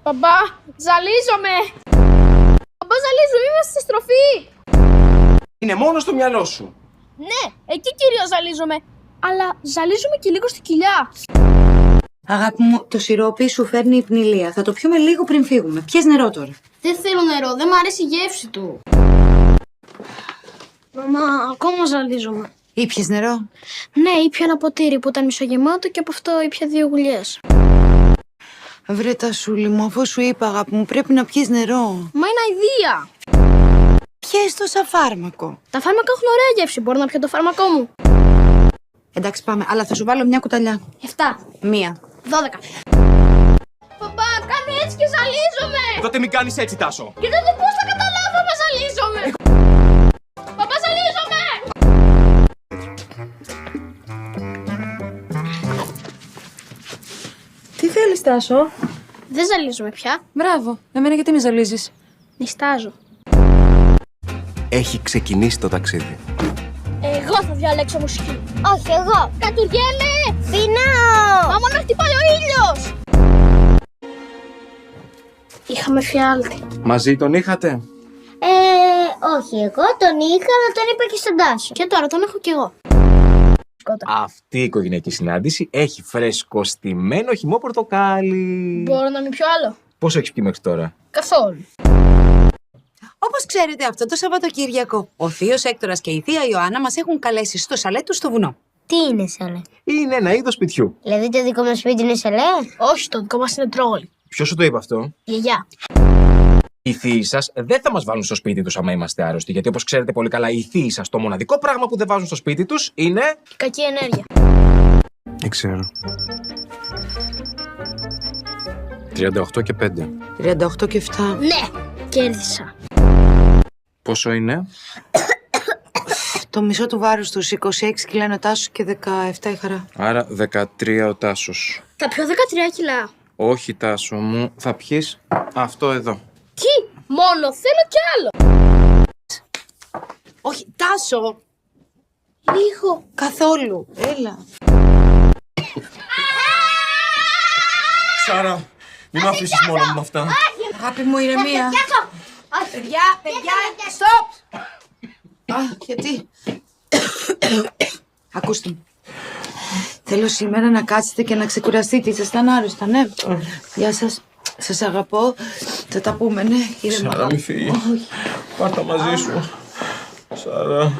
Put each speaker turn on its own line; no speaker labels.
Μπαμπά, ζαλίζομαι! Μπαμπά, ζαλίζομαι, είμαστε στη στροφή!
Είναι μόνο στο μυαλό σου.
Ναι, εκεί κυρίως ζαλίζομαι. Αλλά ζαλίζομαι και λίγο στη κοιλιά.
Αγάπη μου, το σιρόπι σου φέρνει υπνηλία. Θα το πιούμε λίγο πριν φύγουμε. Πιες νερό τώρα.
Δεν θέλω νερό, δεν μ' αρέσει η γεύση του. Μαμά, ακόμα ζαλίζομαι.
Ήπιες νερό.
Ναι, ήπια ένα ποτήρι που ήταν μισογεμάτο και από αυτό ήπια 2 γουλιές.
Βρε τα σούλη μου, αφού σου είπα, αγάπη μου, πρέπει να πιεις νερό.
Μα είναι αηδία.
Πιες το σαν φάρμακο.
Τα φάρμακα έχουν ωραία γεύση. Μπορώ να πιω το φάρμακό μου.
Εντάξει, πάμε, αλλά θα σου βάλω μια κουταλιά.
7,
Μία.
12. Παπά, κάνω έτσι και ζαλίζομαι.
Τότε μην κάνεις έτσι, Τάσο.
Και τότε πώς θα καταλάβω άμα ζαλίζομαι. Παπά, ζαλίζομαι.
Τι θέλεις, Τάσο?
Δεν ζαλίζομαι πια.
Μπράβο. Εμένα γιατί με ζαλίζεις?
Νιστάζω.
Έχει ξεκινήσει το ταξίδι.
Εγώ θα διαλέξω μουσική.
Όχι εγώ.
Κατουργέλε!
Πεινάω.
Άμα να χτυπάει ο ήλιος! Είχαμε φιάλτη.
Μαζί τον είχατε?
Όχι εγώ. Τον είχα, αλλά τον είπα και στον Τάσο.
Και τώρα τον έχω κι εγώ.
Αυτή η οικογενειακή συνάντηση έχει φρεσκοστημένο χυμό πορτοκάλι.
Μπορώ να μην πιω άλλο.
Πόσο έχεις πιει μέχρι τώρα?
Καθόλου.
Όπως ξέρετε, αυτό το Σαββατοκύριακο, ο θείος Έκτορας και η θεία Ιωάννα μας έχουν καλέσει στο σαλέ τους στο βουνό.
Τι είναι σαλέ?
Είναι ένα είδος σπιτιού.
Δηλαδή το δικό μας σπίτι είναι σαλέ?
Όχι, το δικό μας είναι τρόλι.
Ποιος σου το είπε αυτό?
Η γιαγιά.
Οι θείοι σας δεν θα μας βάλουν στο σπίτι τους άμα είμαστε άρρωστοι. Γιατί όπως ξέρετε πολύ καλά, οι θείοι σας το μοναδικό πράγμα που δεν βάζουν στο σπίτι τους είναι.
Η κακή ενέργεια.
Δεν ξέρω. 38 και 5.
38 και 7.
Ναι, κέρδισα.
Πόσο είναι?
Το μισό του βάρους τους, 26 κιλά είναι ο Τάσος και 17 η Χαρά.
Άρα 13 ο Τάσος.
Θα πιω 13 κιλά.
Όχι, Τάσο μου, θα πιεις αυτό εδώ.
Τι, μόνο θέλω κι άλλο.
Όχι, Τάσο!
Λίγο.
Καθόλου. Έλα.
Σάρα, μην με αφήσεις μόνο μου με αυτά.
Αγάπη μου, ηρεμία. Παιδιά, stop! Α, γιατί? Ακούστε μου. Θέλω σήμερα να κάτσετε και να ξεκουραστείτε. Ήσασταν άρρωστα, ναι. Γεια σας. Σας αγαπώ. Θα τα πούμε, ναι.
Σάρα, μη φύγει. Πάρ' τα μαζί σου. Σάρα.